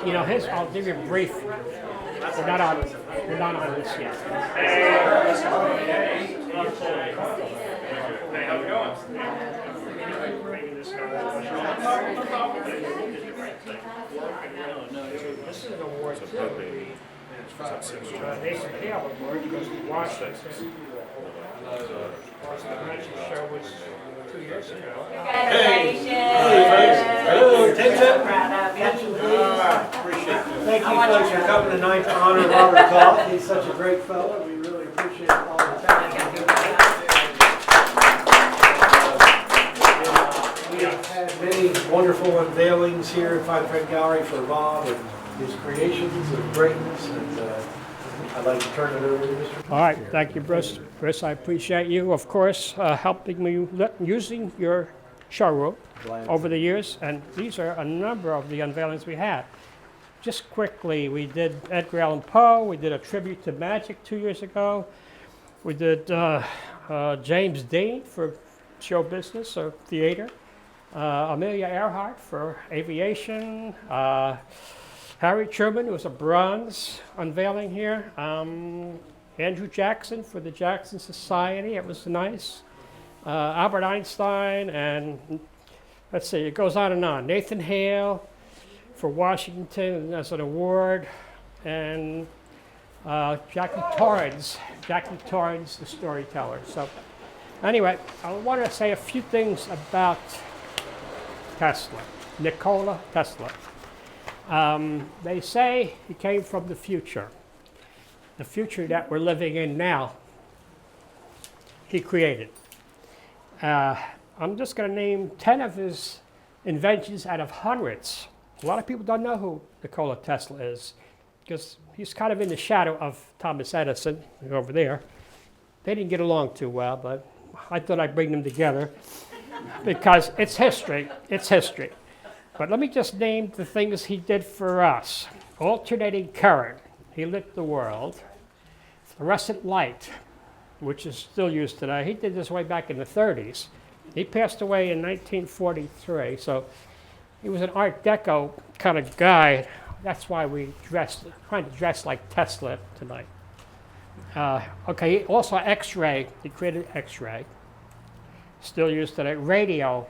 I'll give you a brief. We're not on this yet. Hey, how's it going? This is an award too. Nathan Hale Award goes to Washington. Of course, the magic show was 2 years ago. Congratulations. Hello, take that. Proud of you. Appreciate it. Thank you folks for coming tonight to honor Robert Toth. He's such a great fellow. We really appreciate all the talent. We have had many wonderful unveilings here at Fine Print Gallery for Bob and his creations of greatness. And I'd like to turn it over to Mr. All right, thank you, Bruce. Bruce, I appreciate you, of course, helping me using your showroom over the years. And these are a number of the unveilings we had. Just quickly, we did Edgar Allan Poe. We did a tribute to magic 2 years ago. We did James Dean for show business or theater. Amelia Earhart for aviation. Harry Truman, who was a bronze unveiling here. Andrew Jackson for the Jackson Society. It was nice. Albert Einstein, and let's see, it goes on and on. Nathan Hale for Washington as an award, and Jackie Torrance, the storyteller. So anyway, I wanted to say a few things about Tesla, Nikola Tesla. They say he came from the future that we're living in now. He created. I'm just going to name 10 of his inventions out of hundreds. A lot of people don't know who Nikola Tesla is because he's kind of in the shadow of Thomas Edison over there. They didn't get along too well, but I thought I'd bring them together because it's history. It's history. But let me just name the things he did for us. Alternating current, he lit the world. Fluorescent light, which is still used today. He did this way back in the 30s. He passed away in 1943, so he was an Art Deco kind of guy. That's why we trying to dress like Tesla tonight. Okay, also X-ray. He created X-ray. Still used today. Radio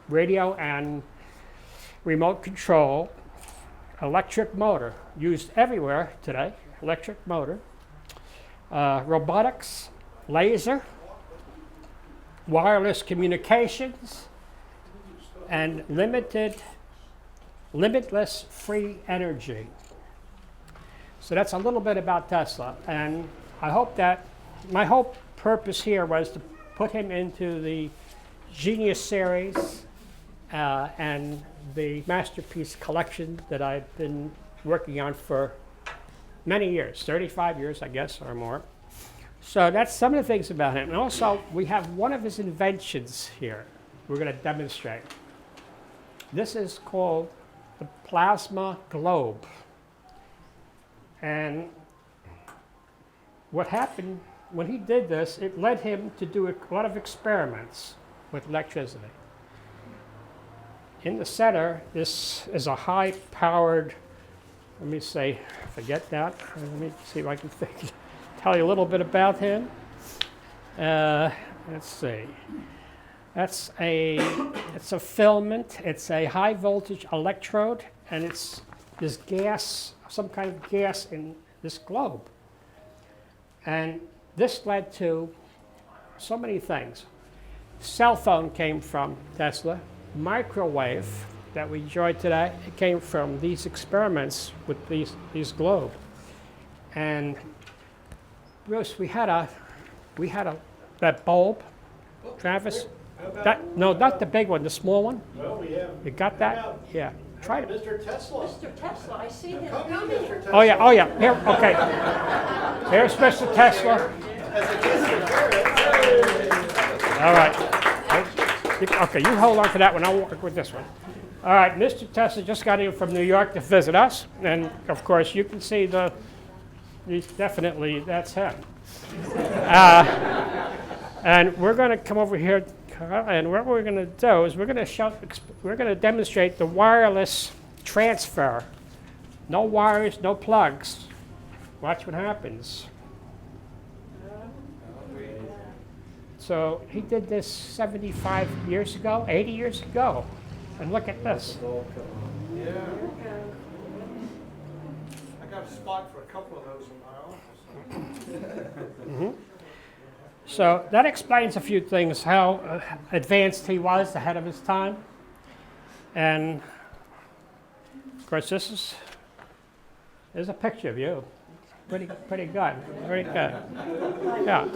and remote control. Electric motor, used everywhere today. Electric motor. Robotics, laser, wireless communications, and limitless free energy. So that's a little bit about Tesla. And I hope that my whole purpose here was to put him into the Genius series and the Masterpiece collection that I've been working on for many years, 35 years, I guess, or more. So that's some of the things about him. And also, we have one of his inventions here we're going to demonstrate. This is called the plasma globe. And what happened when he did this, it led him to do a lot of experiments with electricity. In the center, this is a high-powered, let me say, forget that. Let me see if I can tell you a little bit about him. Let's see. It's a filament. It's a high-voltage electrode, and there's gas, some kind of gas in this globe. And this led to so many things. Cell phone came from Tesla. Microwave that we enjoy today, it came from these experiments with these globe. And Bruce, we had that bulb. Travis, no, not the big one, the small one. Well, we have. You got that? Yeah. Try it. Mr. Tesla. Mr. Tesla, I see him Come coming. Mr. Tesla. Oh yeah. Here, okay. Here's Mr. Tesla. All right. Okay, you hold on to that one. I'll work with this one. All right, Mr. Tesla just got in from New York to visit us, and of course you can see definitely that's him. And we're going to come over here, and what we're going to do is we're going to demonstrate the wireless transfer. No wires, no plugs. Watch what happens. So he did this 75 years ago, 80 years ago. And look at this. Yeah. I got a spot for a couple of those in my office. So that explains a few things, how advanced he was, ahead of his time. And of course, there's a picture of you. Pretty good, very good. Yeah,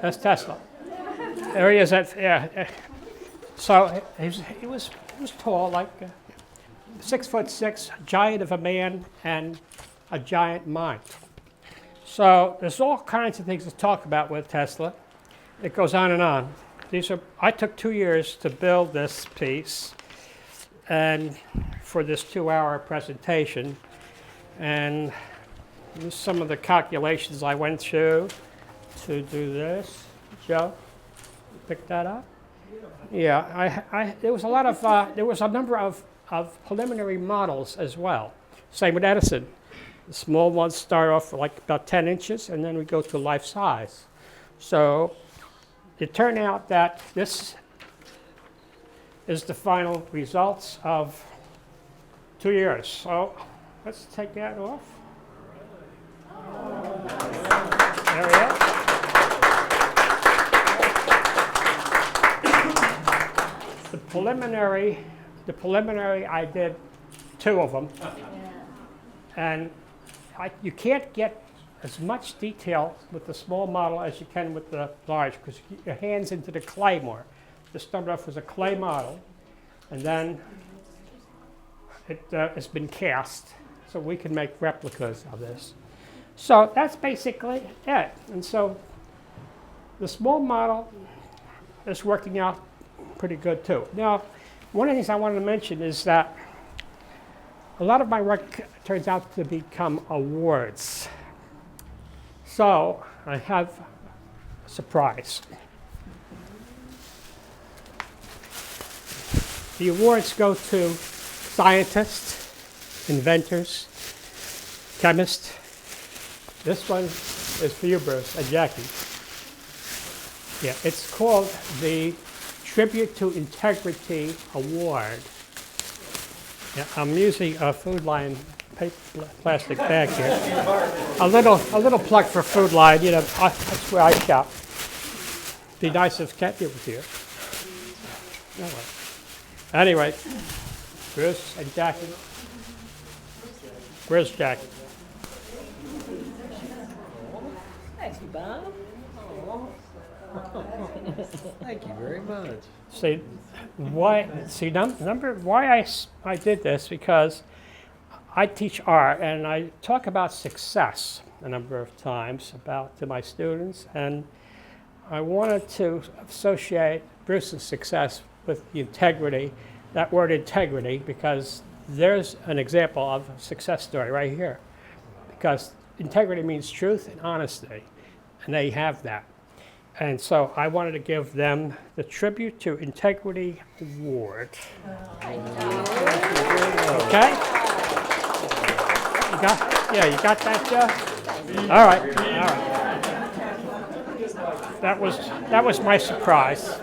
that's Tesla. There he is. So he was tall, like 6'6", giant of a man and a giant mind. So there's all kinds of things to talk about with Tesla. It goes on and on. I took 2 years to build this piece, and for this 2-hour presentation, and here's some of the calculations I went through to do this. Joe, pick that up. Yeah, there was a lot of there was a number of preliminary models as well. Same with Edison. The small ones start off like about 10 inches, and then we go to life size. So it turned out that this is the final results of 2 years. So let's take that off. There we go. The preliminary, I did 2 of them, and you can't get as much detail with the small model as you can with the large, because you get your hands into the clay more. This started off as a clay model, and then it's been cast, so we can make replicas of this. So that's basically it. And so the small model is working out pretty good too. Now, one of the things I wanted to mention is that a lot of my work turns out to become awards. So I have a surprise. The awards go to scientists, inventors, chemists. This one is for you, Bruce, and Jackie. Yeah, it's called the Tribute to Integrity Award. Yeah, I'm using a Food Line plastic bag here. A little plug for Food Line. You know, that's where I shop. Be nice if Kathy was here. Anyway, Bruce and Jackie. Where's Jackie? Thank you, Bob. Thank you very much. See, why I did this, because I teach art and I talk about success a number of times to my students, and I wanted to associate Bruce's success with the integrity, that word integrity, because there's an example of a success story right here. Because integrity means truth and honesty, and they have that. And so I wanted to give them the Tribute to Integrity Award. Okay? You got that, Joe? All right. That was my surprise.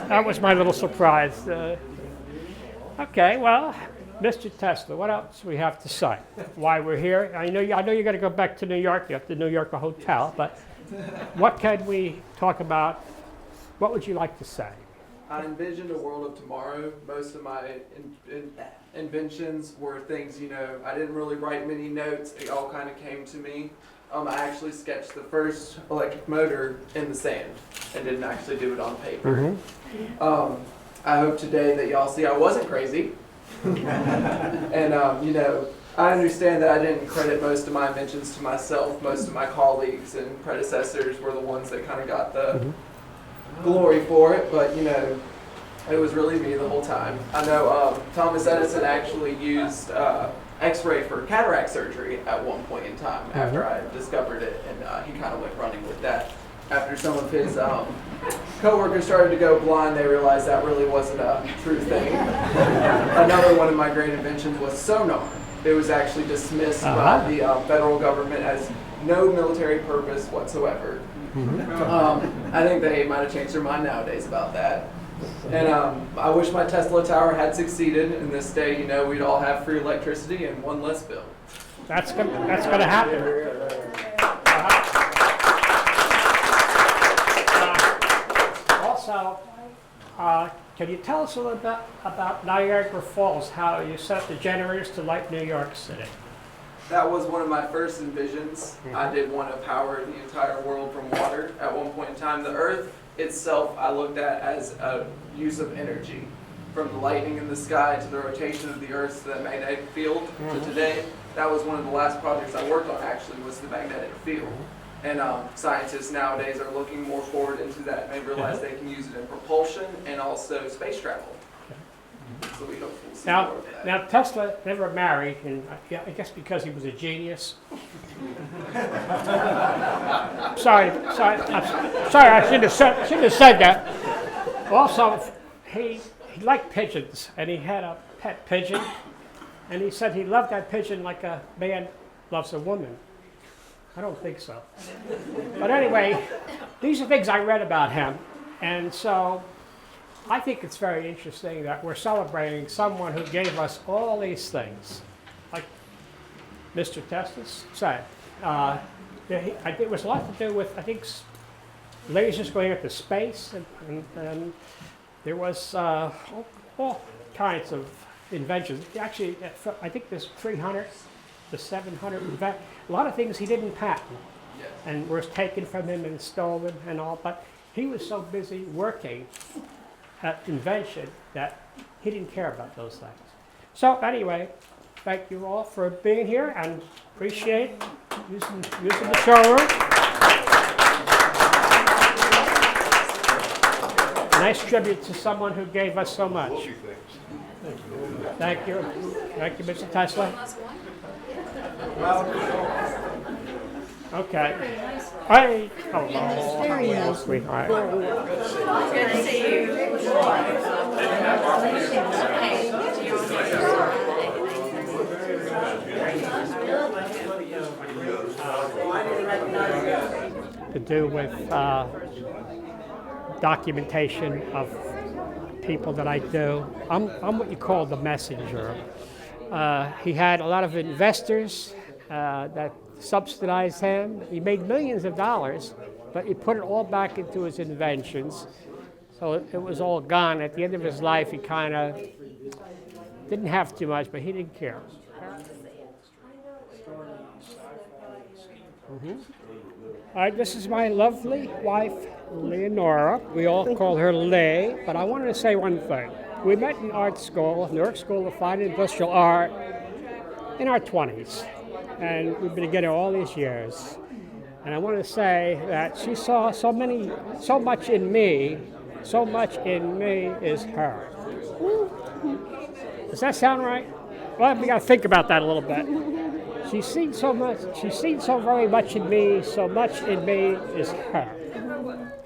That was my little surprise. Okay, well, Mr. Tesla, what else do we have to say? Why we're here? I know you're going to go back to New York. You have the New York hotel, but what can we talk about? What would you like to say? I envisioned a world of tomorrow. Most of my inventions were things, I didn't really write many notes. It all kind of came to me. I actually sketched the first electric motor in the sand and didn't actually do it on paper. Mm-hmm. I hope today that y'all see I wasn't crazy. And, I understand that I didn't credit most of my inventions to myself. Most of my colleagues and predecessors were the ones that kind of got the glory for it, but it was really me the whole time. I know Thomas Edison actually used X-ray for cataract surgery at one point in time after I discovered it, and he kind of went running with that. after some of his coworkers started to go blind, they realized that really wasn't a true thing. Another one of my great inventions was sonar. It was actually dismissed by the federal government as no military purpose whatsoever. I think they might have changed their mind nowadays about that. And I wish my Tesla tower had succeeded. In this day, you know, we'd all have free electricity and one less bill. That's gonna happen. Also, can you tell us a little bit about Niagara Falls, how you set up the generators to light New York City? That was one of my first envisions. I did want to power the entire world from water. At one point in time, the Earth itself I looked at as a use of energy. From the lightning in the sky to the rotation of the Earth to the magnetic field to today. That was one of the last projects I worked on actually, was the magnetic field. And scientists nowadays are looking more forward into that and they realize they can use it in propulsion and also space travel. So we hope we'll see more of that. Now Tesla never married, and I guess because he was a genius. sorry, I shouldn't have said that. Also, he liked pigeons, and he had a pet pigeon, and he said he loved that pigeon like a man loves a woman. I don't think so. But anyway, these are things I read about him, and so I think it's very interesting that we're celebrating someone who gave us all these things. Like Mr. Tesla said, I think it was a lot to do with, I think, lasers going into space, and there was all kinds of inventions. Actually, I think there's 300 to 700, a lot of things he didn't patent, and were taken from him and stolen and all, but he was so busy working at invention that he didn't care about those things. So anyway, thank you all for being here and appreciate using the showroom. Nice tribute to someone who gave us so much. Thank you. Thank you, Mr. Tesla. Okay. Hi. Hello, sweetheart. Good to see you. To do with documentation of people that I do. I'm what you call the messenger. He had a lot of investors that subsidized him. He made millions of dollars, but he put it all back into his inventions. So it was all gone. At the end of his life, he kind of didn't have too much, but he didn't care. All right, this is my lovely wife, Leonora. We all call her Lay, but I wanted to say one thing. We met in art school, New York School of Fine and Industrial Art, in our 20s. And we've been together all these years. And I want to say that she saw so much in me is her. Does that sound right? Well, we got to think about that a little bit. She's seen so very much in me, so much in me is her.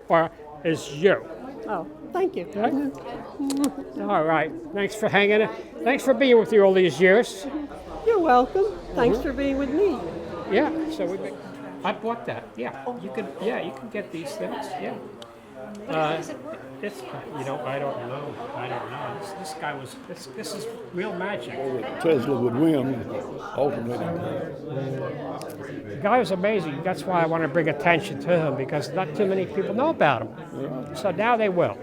Or is you. Oh, thank you. Right? All right. Thanks for hanging. Thanks for being with you all these years. You're welcome. Thanks for being with me. Yeah. So I bought that. Yeah. You can get these things. Yeah. It's I don't know. This guy was. This is real magic. Tesla would win, ultimately. The guy was amazing. That's why I want to bring attention to him, because not too many people know about him. So now they will.